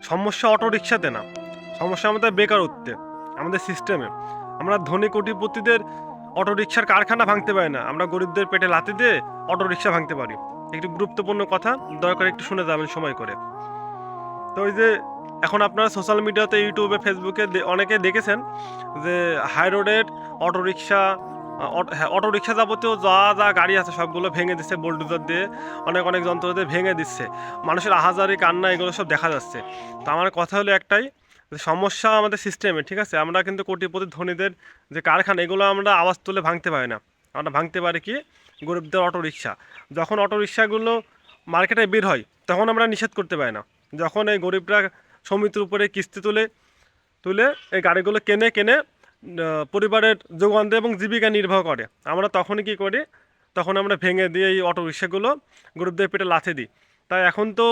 সমস্যা অটো রিক্সাতে না, সমস্যা আমাদের বেকারত্বে, আমাদের সিস্টেমে। আমরা ধনী কোটিপতিদের অটো রিক্সার কারখানা ভাঙতে পারি না, আমরা গরিবদের পেটে লাথি দিয়ে অটো রিক্সা ভাঙতে পারি। একটি গুরুত্বপূর্ণ কথা, দয়া করে একটু শুনে যাবেন সময় করে। তো ওই যে এখন আপনারা সোশ্যাল মিডিয়াতে, ইউটিউবে, ফেসবুকে অনেকে দেখেছেন যে হাই রোডের অটোরিকশা, হ্যাঁ অটোরিকশা যাবতীয় যা যা গাড়ি আছে সবগুলো ভেঙে দিচ্ছে বোলডোজার দিয়ে, অনেক অনেক যন্ত্র দিয়ে ভেঙে দিচ্ছে। মানুষের আহাজারি কান্না এগুলো সব দেখা যাচ্ছে। তো আমার কথা হলো একটাই, যে সমস্যা আমাদের সিস্টেমে, ঠিক আছে? আমরা কিন্তু কোটিপতি ধনীদের যে কারখানা, এগুলো আমরা আওয়াজ তুলে ভাঙতে পারি না। আমরা ভাঙতে পারি কি, গরিবদের অটোরিকশা। যখন অটোরিকশাগুলো মার্কেটে বের হয় তখন আমরা নিষেধ করতে পারি না। যখন এই গরিবরা সমিতির উপরে কিস্তি তুলে তুলে এই গাড়িগুলো কেনে কেনে পরিবারের যোগান দেয় এবং জীবিকা নির্বাহ করে, আমরা তখনই কী করি, তখন আমরা ভেঙে দিয়ে এই অটো রিক্সাগুলো গরিবদের পেটে লাথি দিই। তাই এখন তো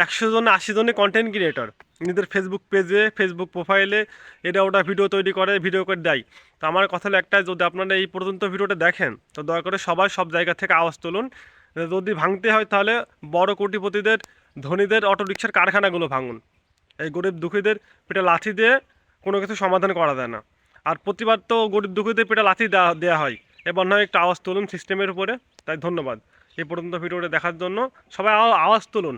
100 জন 80 জনই কন্টেন্ট ক্রিয়েটর, নিজেদের ফেসবুক পেজে, ফেসবুক প্রোফাইলে এটা ওটা ভিডিও তৈরি করে, ভিডিও করে দেয়। তো আমার কথা হলো একটাই, যদি আপনারা এই পর্যন্ত ভিডিওটা দেখেন তো দয়া করে সবাই সব জায়গা থেকে আওয়াজ তুলুন। যদি ভাঙতে হয় তাহলে বড় কোটিপতিদের, ধনীদের অটোরিকশার কারখানাগুলো ভাঙুন। এই গরিব দুঃখীদের পেটে লাথি দিয়ে কোনো কিছু সমাধান করা যায় না। আর প্রতিবার তো গরিব দুঃখীদের পেটে লাথি দেওয়া হয়। এবার নয় একটু আওয়াজ তুলুন সিস্টেমের উপরে। তাই ধন্যবাদ এই পর্যন্ত ভিডিওটা দেখার জন্য। সবাই আওয়াজ তুলুন।